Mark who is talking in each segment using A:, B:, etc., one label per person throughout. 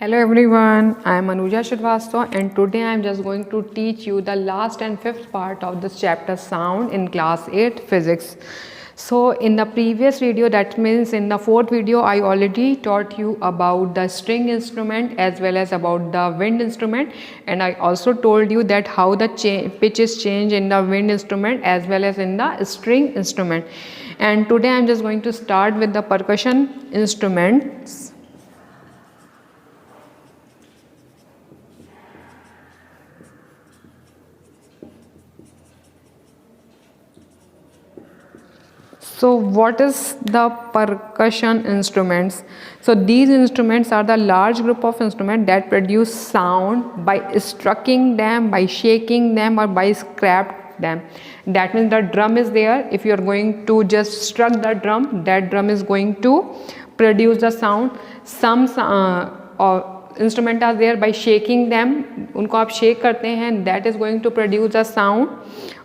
A: Hello everyone, I am Anuja Shrivastava and today I am just going to teach you the last and fifth part of this chapter sound in class 8 physics. So in the previous video, that means in the fourth video, I already taught you about the string instrument as well as about the wind instrument, and I also told you that how the pitches change in the wind instrument as well as in the string instrument. And today I am just going to start with the percussion instruments. So what is the percussion instruments? So these instruments are the large group of instruments that produce sound by striking them, by shaking them, or by scrap them. That means the drum is there. If you are going to just struck the drum, that drum is going to produce the sound. Some instrument are there by shaking them, उनको आप shake करते हैं, that is going to produce a sound.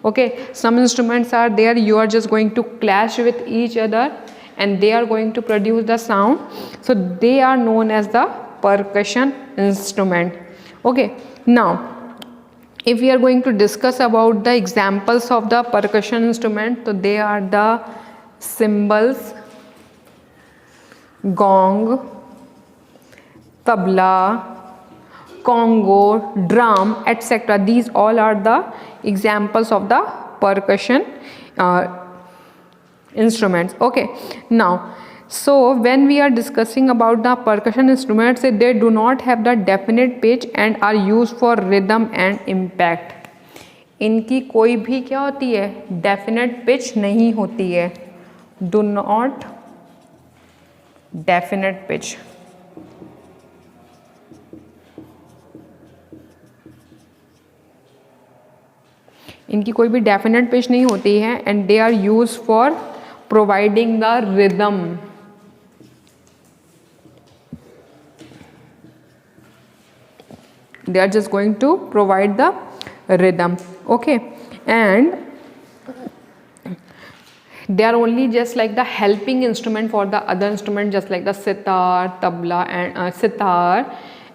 A: Okay, some instruments are there, you are just going to clash with each other and they are going to produce the sound. So they are known as the percussion instrument. Okay, now if we are going to discuss about the examples of the percussion instrument, so they are the cymbals, gong, tabla, congo, drum, etc. These all are the examples of the percussion instruments. Okay, now so when we are discussing about the percussion instruments, they do not have the definite pitch and are used for rhythm and impact. इनकी कोई भी क्या होती है, definite pitch नहीं होती है. Do not definite pitch. इनकी कोई भी डेफिनेट पिच नहीं होती है and they are use for providing the rhythm. They are just going to provide the rhythm. Okay, and they are only just like the helping instrument for the other instrument, just like the sitar, tabla and sitar,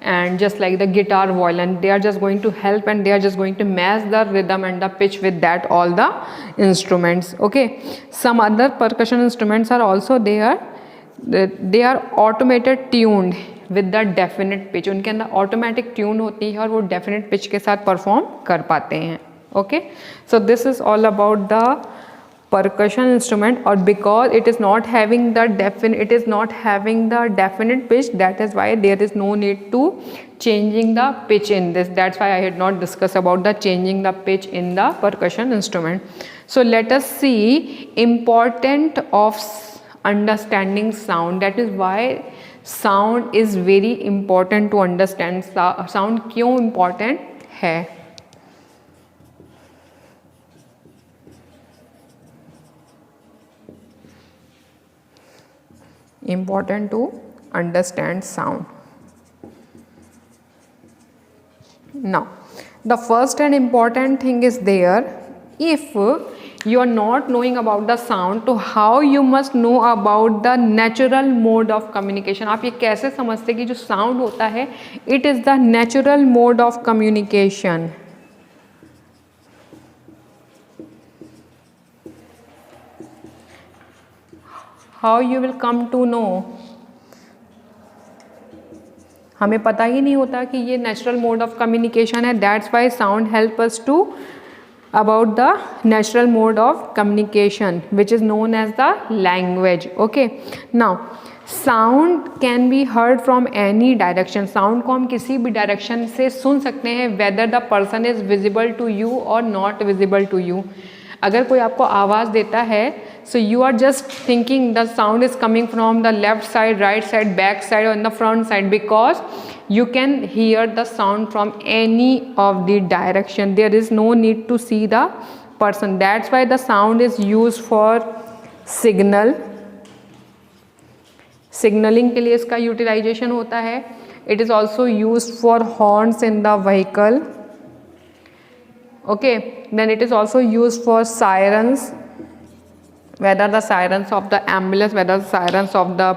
A: and just like the guitar, violin. They are just going to help and they are just going to match the rhythm and the pitch with that all the instruments. Okay, some other percussion instruments are also there. They are automated tuned with the definite pitch. उनके अंदर automatic tune होती है और वो definite pitch के साथ perform कर पाते हैं. Okay, so this is all about the percussion instrument, or because it is not having the definite pitch, that is why there is no need to changing the pitch in this. That's why I had not discussed about the changing the pitch in the percussion instrument. So let us see important of understanding sound. That is why sound is very important to understand. Sound क्यों important है? Important to understand sound. Now the first and important thing is there, if you are not knowing about the sound, तो how you must know about the natural mode of communication. आप ये कैसे समझते कि जो sound होता है, it is the natural mode of communication. How you will come to know? हमें पता ही नहीं होता कि ये नेचुरल मोड ऑफ कम्युनिकेशन है. That's why sound help us to about the natural mode of communication, which is known as the language. Okay, now sound can be heard from any direction. Sound को हम किसी भी direction से सुन सकते हैं, whether the person is visible to you or not visible to you. अगर कोई आपको आवाज़ देता है, so you are just thinking the sound is coming from the left side, right side, back side or in the front side, because you can hear the sound from any of the direction. There is no need to see the person. That's why the sound is used for signal. Signaling के लिए इसका utilization होता है. It is also used for horns in the vehicle. Okay, then it is also used for sirens, whether the sirens of the ambulance, whether the sirens of the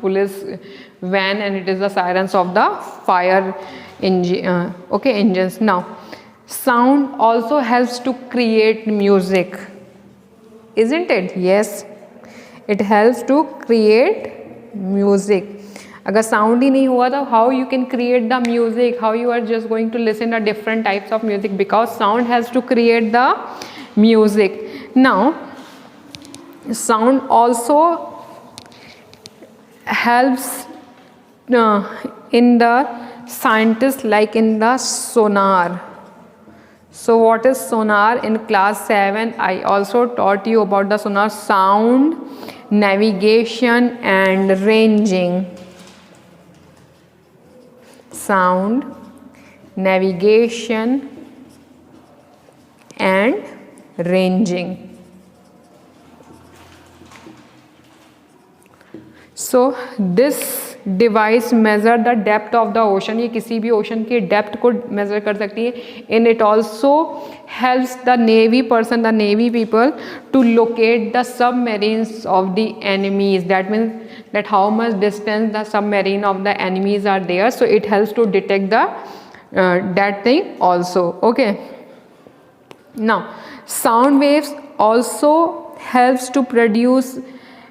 A: police van, and it is the sirens of the fire engine, engines. Now, sound also helps to create music, isn't it? Yes, it helps to create music. अगर sound ही नहीं हुआ तो how you can create the music, how you are just going to listen to different types of music, because sound has to create the music. Now, sound also helps in the scientists, like in the sonar. So what is sonar? In class 7 I also taught you about the sonar: sound, navigation and ranging. Sound, navigation and ranging. So this device measure the depth of the ocean. ये किसी भी ocean की depth को measure कर सकती है. And it also helps the navy person, the navy people, to locate the submarines of the enemies. That means that how much distance the submarine of the enemies are there. So it helps to detect the that thing also. Okay. Now, sound waves also helps to produce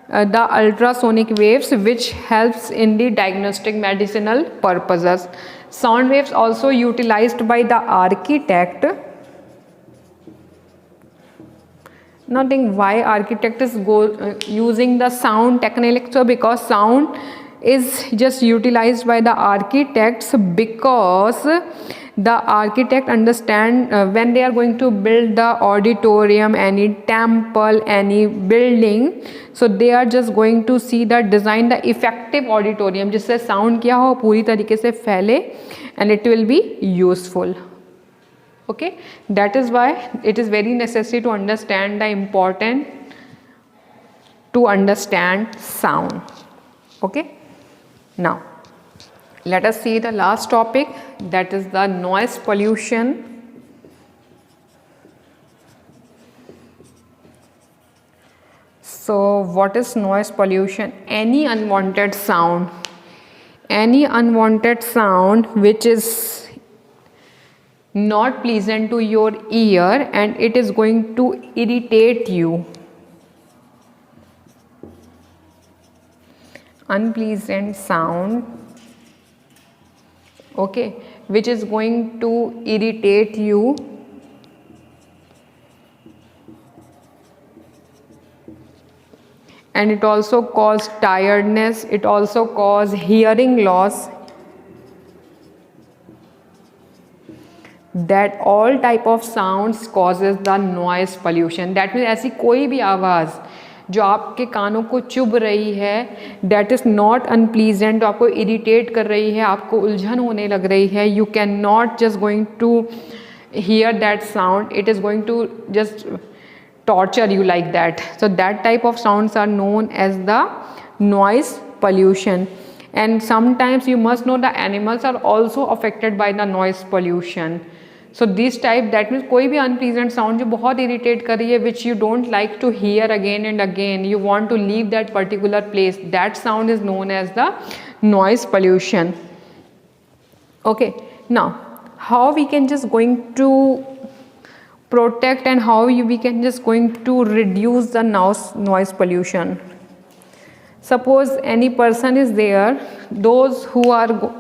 A: the ultrasonic waves, which helps in the diagnostic medicinal purposes. Sound waves also utilized by the architect. Nothing why architect is using the sound technique. So because sound is just utilized by the architects, because the architect understand when they are going to build the auditorium, any temple, any building, so they are just going to see the design the effective auditorium जिससे sound क्या हो पूरी तरीके से फैले, and it will be useful. Okay, that is why it is very necessary to understand the important to understand sound. Okay, now let us see the last topic, that is the noise pollution. So what is noise pollution? Any unwanted sound which is not pleasant to your ear and it is going to irritate you. Unpleasant sound, okay, which is going to irritate you. And it also causes tiredness, it also causes hearing loss. That all type of sounds causes the noise pollution. That means ऐसी कोई भी आवाज़ जो आपके कानों को चुभ रही है, that is not unpleasant, आपको irritate कर रही है, आपको उलझन होने लग रही है, you cannot just going to hear that sound, it is going to just torture you like that. So that type of sounds are known as the noise pollution. And sometimes you must know the animals are also affected by the noise pollution. So this type, that means कोई भी unpleasant sound जो बहुत irritate कर रही है, which you don't like to hear again and again, you want to leave that particular place, that sound is known as the noise pollution. Okay, now how we can just going to protect and how we can just going to reduce the noise pollution. Suppose any person is there, those who are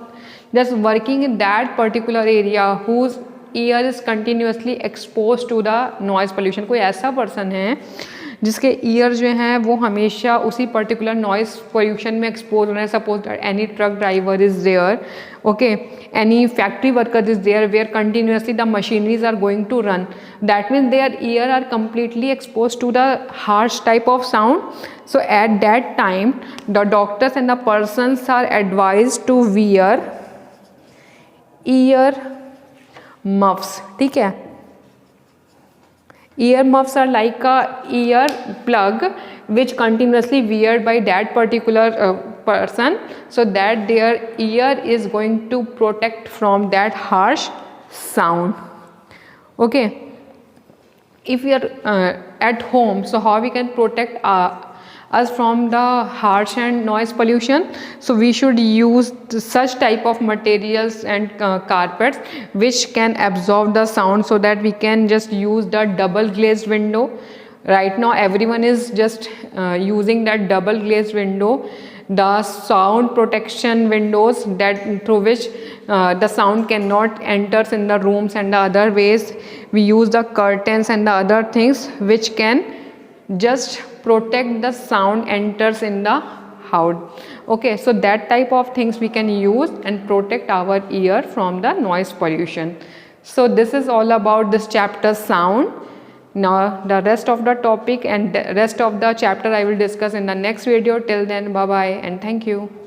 A: just working in that particular area, whose ear is continuously exposed to the noise pollution. कोई ऐसा person है जिसके ear जो हैं वो हमेशा उसी particular noise pollution में expose हो रहे हैं. Suppose that any truck driver is there, okay, any factory worker is there where continuously the machineries are going to run. That means their ear are completely exposed to the harsh type of sound. So at that time, the doctors and the persons are advised to wear ear muffs. ठीक है, ear muffs are like a ear plug which continuously weared by that particular person, so that their ear is going to protect from that harsh sound. Okay, if we are at home, so how we can protect us from the harsh and noise pollution. So we should use such type of materials and carpets which can absorb the sound, so that we can just use the double glazed window. Right now everyone is just using that double glazed window, the sound protection windows, that through which the sound cannot enters in the rooms, and the other ways we use the curtains and the other things which can just protect the sound enters in the house. Okay, so that type of things we can use and protect our ear from the noise pollution. So this is all about this chapter sound. Now the rest of the topic and the rest of the chapter I will discuss in the next video. Till then, bye bye and thank you.